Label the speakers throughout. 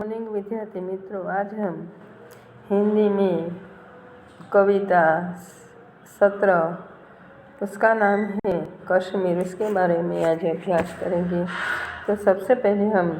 Speaker 1: Morning विद्यार्थी मित्रों, आज हम हिंदी में कविता सत्र, उसका नाम है कश्मीर, उसके बारे में आज अभ्यास करेंगे। तो सबसे पहले हम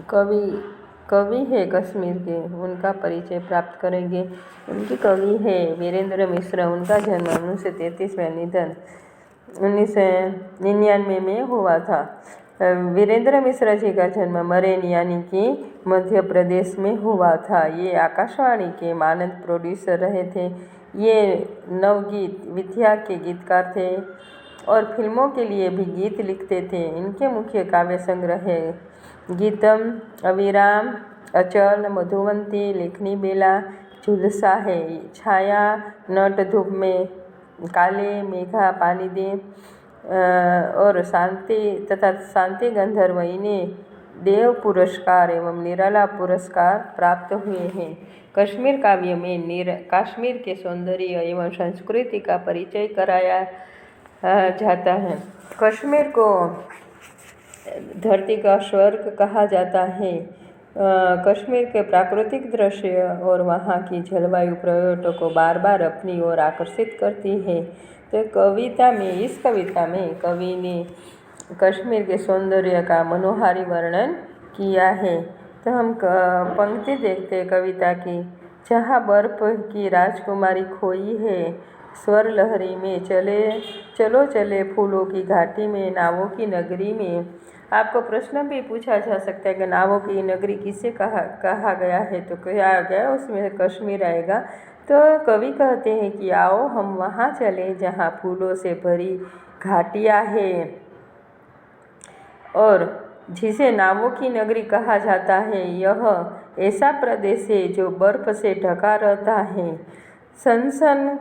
Speaker 1: कवि है कश्मीर के, उनका परिचय प्राप्त करेंगे। उनकी कवि है वीरेंद्र मिश्र। उनका जन्म 1933 में, निधन 1999 में हुआ था। वीरेंद्र मिश्र जी का जन्म मरेन यानी कि मध्य प्रदेश में हुआ था। ये आकाशवाणी के मानद प्रोड्यूसर रहे थे। ये नवगीत विद्या के गीतकार थे और फिल्मों के लिए भी गीत लिखते थे। इनके मुख्य काव्य संग्रह है गीतम, अविराम, अचल, मधुवंती, लेखनी बेला, झुलसा है, छाया, नट धूप में, काले मेघा पानी दे और शांति गंधर्व। इन्हें देव पुरस्कार एवं निराला पुरस्कार प्राप्त हुए हैं। कश्मीर काव्य में कश्मीर के सौंदर्य एवं संस्कृति का परिचय कराया जाता है। कश्मीर को धरती का स्वर्ग कहा जाता है। कश्मीर के प्राकृतिक दृश्य और वहाँ की जलवायु पर्यटकों को बार बार अपनी ओर आकर्षित करती है। तो इस कविता में कवि ने कश्मीर के सौंदर्य का मनोहारी वर्णन किया है। तो हम पंक्ति देखते हैं कविता की। जहाँ बर्फ की राजकुमारी खोई है, स्वर लहरी में चले फूलों की घाटी में, नावों की नगरी में। आपको प्रश्न भी पूछा जा सकता है कि नावों की नगरी किसे कहा गया है, तो क्या गया उसमें कश्मीर आएगा। तो कवि कहते हैं कि आओ हम वहाँ चले जहाँ फूलों से भरी घाटियाँ हैं और जिसे नावों की नगरी कहा जाता है। यह ऐसा प्रदेश है जो बर्फ से ढका रहता है। सनन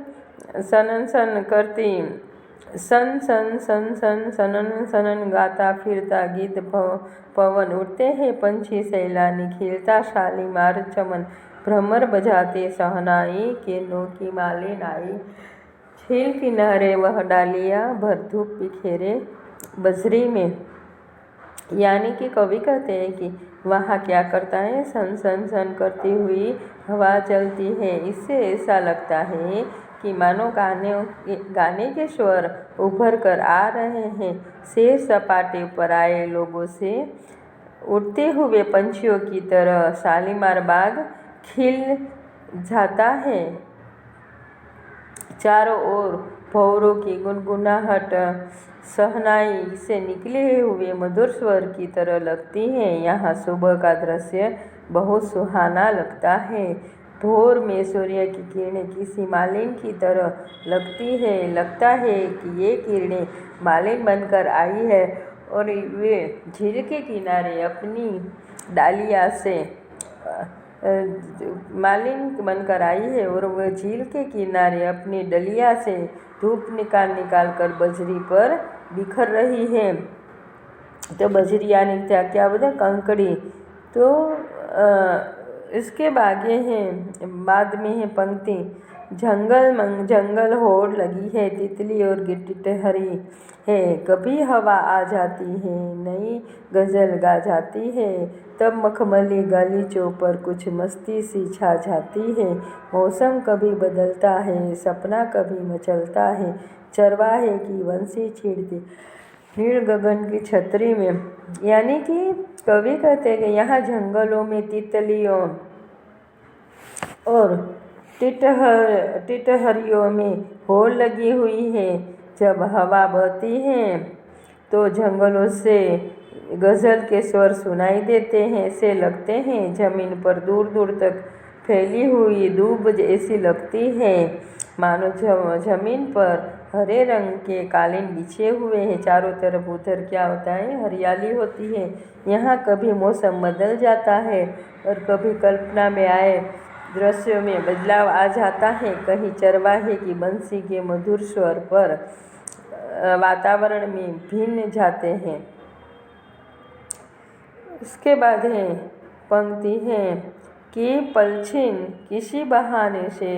Speaker 1: गाता फिरता गीत पवन, उड़ते हैं पंछी सैलानी, खिलता शालीमार चमन, भ्रमर बजाते शहनाई, किरणों की मालिन आई, झील किनारे वह डालियाँ भर धूप बिखेरे बजरी में। यानी कि कवि कहते हैं कि वहाँ क्या करता है, सन सन सन करती हुई हवा चलती है। इससे ऐसा लगता है कि मानो गाने के स्वर उभर कर आ रहे हैं। सैर सपाटे पर आए लोगों से उड़ते हुए पंछियों की तरह शालीमार बाग खिल जाता है। चारों ओर भौरों की गुनगुनाहट शहनाई से निकले हुए मधुर स्वर की तरह लगती है। यहाँ सुबह का दृश्य बहुत सुहाना लगता है। भोर में सूर्य की किरणें किसी मालिन की तरह लगती है। लगता है कि ये किरणें मालिन बनकर आई है और वे झील के किनारे अपनी डालियाँ से मालिन बनकर आई है और वह झील के किनारे अपनी डलिया से धूप निकाल कर बजरी पर बिखर रही है। तो बजरी यानी क्या बोलते हैं, कंकड़ी। तो इसके बाद में है पंक्ति। जंगल होड़ लगी है, तितली और गिटहरी है, कभी हवा आ जाती है, नई गज़ल गा जाती है, तब मखमली गलीचों पर कुछ मस्ती सी छा जाती है। मौसम कभी बदलता है, सपना कभी मचलता है, चरवाहे की बंसी छेड़ती नील गगन की छतरी में। यानी कि कवि कहते हैं कि यहाँ जंगलों में तितलियों और टिटहरियों में होड़ लगी हुई है। जब हवा बहती है तो जंगलों से गज़ल के स्वर सुनाई देते हैं। से लगते हैं जमीन पर दूर दूर तक फैली हुई दूब ऐसी लगती है, मानो जमीन पर हरे रंग के कालीन बिछे हुए हैं। चारों तरफ उधर क्या होता है, हरियाली होती है। यहाँ कभी मौसम बदल जाता है और कभी कल्पना में आए दृश्यों में बदलाव आ जाता है। कहीं चरवाहे की बंसी के मधुर स्वर पर वातावरण में भिन्न जाते हैं। उसके बाद है पंक्ति है कि पलछिन किसी बहाने से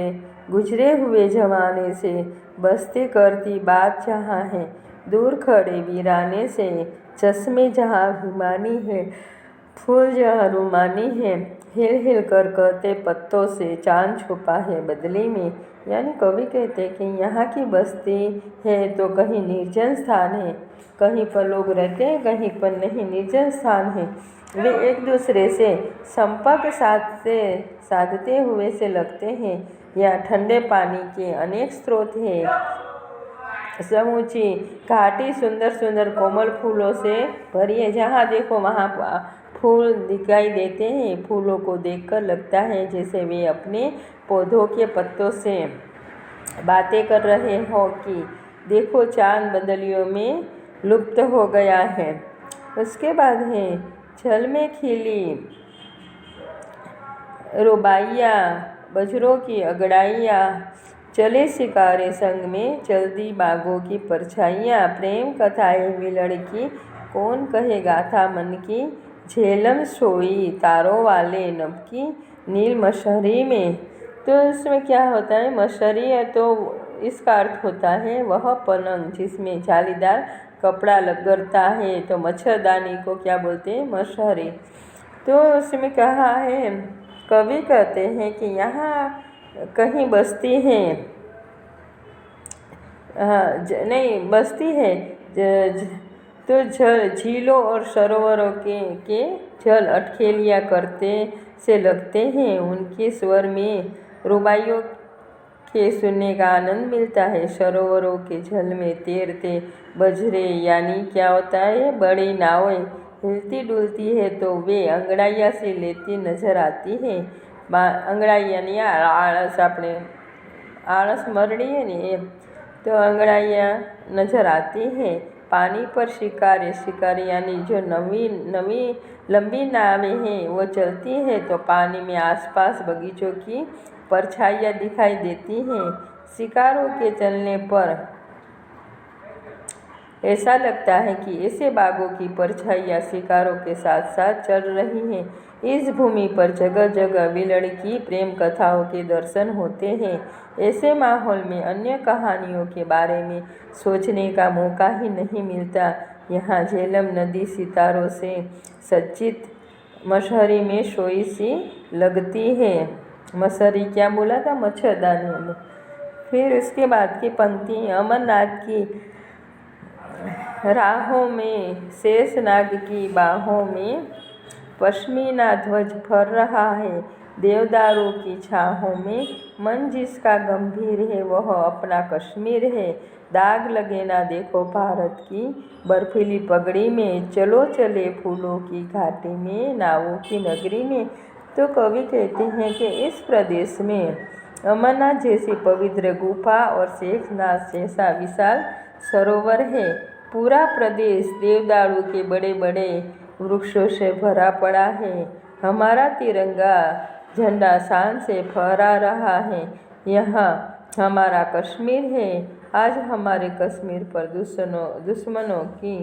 Speaker 1: गुजरे हुए जमाने से बस्ती करती बात जहाँ है, दूर खड़े वीराने से चश्मे जहाँ भिमानी है, फूल जहाँ रूमानी है, हिल हिल कर कहते पत्तों से चांद छुपा है बदली में। यानी कवि कहते कि यहाँ की बस्ती है तो कहीं निर्जन स्थान है, कहीं पर लोग रहते हैं, कहीं पर नहीं, निर्जन स्थान है। वे एक दूसरे से संपर्क साधते हुए से लगते हैं। यहाँ ठंडे पानी के अनेक स्रोत हैं। समूची घाटी सुंदर सुंदर कोमल फूलों से भरी है। जहाँ देखो वहाँ फूल दिखाई देते हैं। फूलों को देखकर लगता है जैसे वे अपने पौधों के पत्तों से बातें कर रहे हो कि देखो चांद बदलियों में लुप्त हो गया है। उसके बाद है जल में खिली रुबाइया, बजरों की अगड़ाइयाँ, चले शिकारे संग में चलती बागों की परछाइयाँ, प्रेम कथाएं विलड़ की कौन कहे गाथा मन की, झेलम सोई तारों वाले नभ की नील मशहरी में। तो इसमें क्या होता है, मशहरी है तो इसका अर्थ होता है वह पलंग जिसमें जालीदार कपड़ा लगता है। तो मच्छरदानी को क्या बोलते हैं, मशहरी। तो उसमें कहा है, कवि कहते हैं कि यहाँ कहीं बस्ती है, नहीं बस्ती है तो झीलों और सरोवरों के जल अटखेलियाँ करते से लगते हैं। उनके स्वर में रुबाइयों के सुनने का आनंद मिलता है। सरोवरों के जल में तैरते बजरे यानी क्या होता है, बड़ी नावें हिलती डुलती है तो वे अंगड़ाइया से लेती नजर आती है। अंगड़ाई यानी आलस, अपने आलस मरड़ी है नहीं, तो अंगड़ाइयाँ नजर आती हैं। पानी पर शिकारी यानी जो नवी लंबी नावें हैं वो चलती हैं तो पानी में आसपास बगीचों की परछाइयाँ दिखाई देती हैं। शिकारों के चलने पर ऐसा लगता है कि ऐसे बागों की परछाइयाँ शिकारों के साथ साथ चल रही हैं। इस भूमि पर जगह जगह विलड़ की प्रेम कथाओं के दर्शन होते हैं। ऐसे माहौल में अन्य कहानियों के बारे में सोचने का मौका ही नहीं मिलता। यहाँ झेलम नदी सितारों से सज्जित मशहरी में सोई सी लगती है। मशहरी क्या बोला था, मच्छरदानी। फिर उसके बाद की पंक्ति, अमरनाथ की राहों में शेषनाग की बाहों में पश्मीना ध्वज फर रहा है। देवदारों की छाहों में मन जिसका गंभीर है वह अपना कश्मीर है। दाग लगे ना देखो भारत की बर्फीली पगड़ी में, चलो चले फूलों की घाटी में, नावों की नगरी में। तो कवि कहते हैं कि इस प्रदेश में अमरनाथ जैसी पवित्र गुफा और शेषनाग जैसा विशाल सरोवर है। पूरा प्रदेश देवदारू के बड़े बड़े वृक्षों से भरा पड़ा है। हमारा तिरंगा झंडा शान से फहरा रहा है। यहाँ हमारा कश्मीर है। आज हमारे कश्मीर पर दुश्मनों की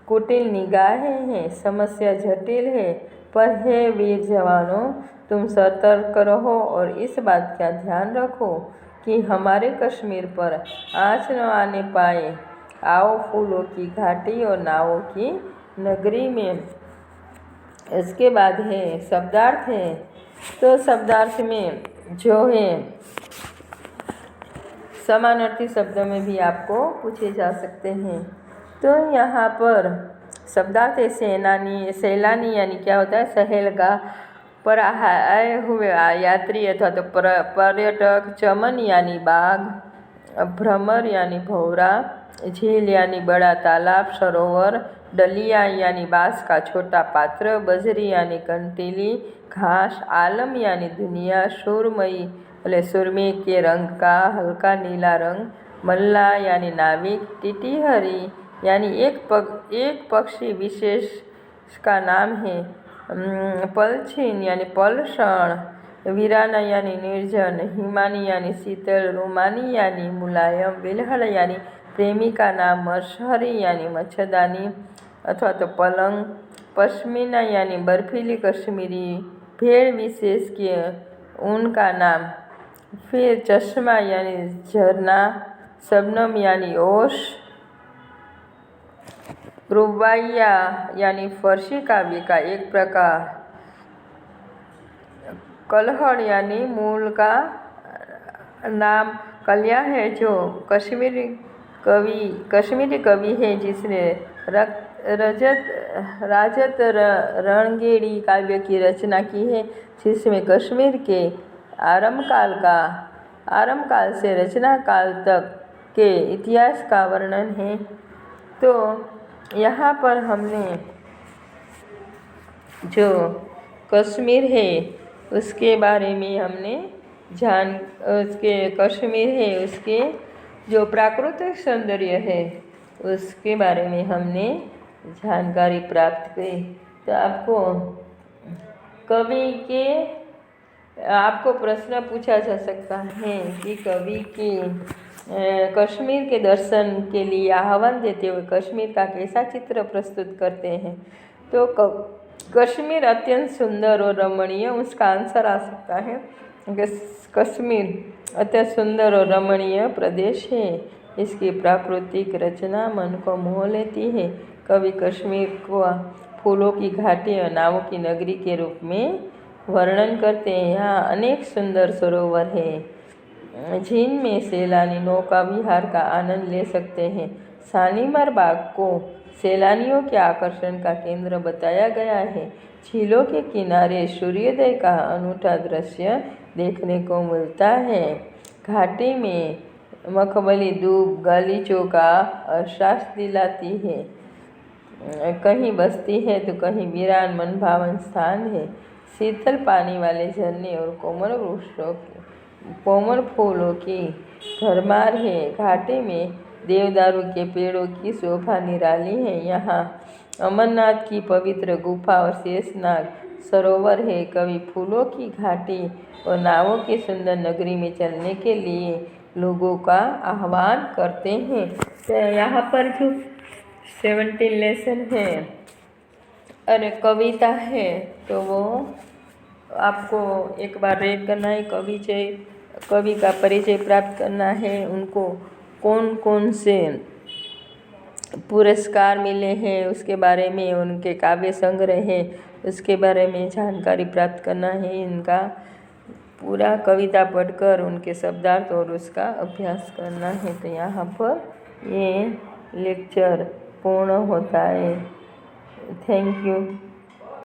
Speaker 1: कुटिल निगाहें हैं। समस्या जटिल है, पर हे वीर जवानों, तुम सतर्क रहो और इस बात का ध्यान रखो कि हमारे कश्मीर पर आँच न आने पाए। आओ फूलों की घाटी और नावों की नगरी में। इसके बाद है शब्दार्थ है। तो शब्दार्थ में जो है समानार्थी शब्दों में भी आपको पूछे जा सकते हैं। तो यहाँ पर शब्दार्थ है सैलानी यानी क्या होता है, सहेलगाह पर आए हुए यात्री अथवा तो पर्यटक। चमन यानी बाग, भ्रमर यानी भौरा, झील यानी बड़ा तालाब सरोवर, डलिया यानी बांस का छोटा पात्र, बजरी यानी कंटीली घास, आलम यानी दुनिया, सुरमई सुरमे के रंग का हल्का नीला रंग, मल्ला यानी नाविक, टिटिहरी यानी एक पक्षी विशेष का नाम है, पलछिन यानी पलसण, वीराना यानी निर्जन, हिमानी यानी शीतल, रोमानी यानी मुलायम, बिलहड़ यानी प्रेमी का नाम, मशहरी यानी मच्छरदानी अथवा तो पलंग, पश्मीना यानी बर्फीली कश्मीरी भेड़ विशेष के ऊन का नाम, फिर चश्मा यानी झरना, शबनम यानी ओश, रुबाइया यानी फर्शी काव्य का एक प्रकार। कलहड़ यानी मूल का नाम कलिया है, जो कश्मीरी कवि है जिसने राजत रणगेड़ी काव्य की रचना की है, जिसमें कश्मीर के आरंभ काल से रचना काल तक के इतिहास का वर्णन है। तो यहाँ पर हमने जो कश्मीर है उसके बारे में हमने कश्मीर है उसके जो प्राकृतिक सौंदर्य है उसके बारे में हमने जानकारी प्राप्त की। तो आपको प्रश्न पूछा जा सकता है कि कवि के कश्मीर के दर्शन के लिए आह्वान देते हुए कश्मीर का कैसा चित्र प्रस्तुत करते हैं। तो कश्मीर अत्यंत सुंदर और रमणीय, उसका आंसर आ सकता है कि कश्मीर अत्यंत सुंदर और रमणीय प्रदेश है। इसकी प्राकृतिक रचना मन को मोह लेती है। कवि कश्मीर को फूलों की घाटी और नावों की नगरी के रूप में वर्णन करते हैं। यहाँ अनेक सुंदर सरोवर हैं जिनमें सैलानी नौका विहार का आनंद ले सकते हैं। शालीमार बाग को सैलानियों के आकर्षण का केंद्र बताया गया है। झीलों के किनारे सूर्योदय का अनूठा दृश्य देखने को मिलता है। घाटी में मखमली धूप गलीचों का एहसास दिलाती है। कहीं बस्ती है तो कहीं वीरान मनभावन स्थान है। शीतल पानी वाले झरने और कोमल फूलों की भरमार है। घाटी में देवदारू के पेड़ों की शोभा निराली है। यहाँ अमरनाथ की पवित्र गुफा और शेषनाग सरोवर है। कवि फूलों की घाटी और नावों की सुंदर नगरी में चलने के लिए लोगों का आह्वान करते हैं। तो यहाँ पर जो 17 लेसन है और कविता है तो वो आपको एक बार रीड करना है। कवि का परिचय प्राप्त करना है। उनको कौन कौन से पुरस्कार मिले हैं उसके बारे में, उनके काव्य संग्रह है उसके बारे में जानकारी प्राप्त करना है। इनका पूरा कविता पढ़कर उनके शब्दार्थ और उसका अभ्यास करना है। तो यहाँ पर ये लेक्चर पूर्ण होता है। Thank you.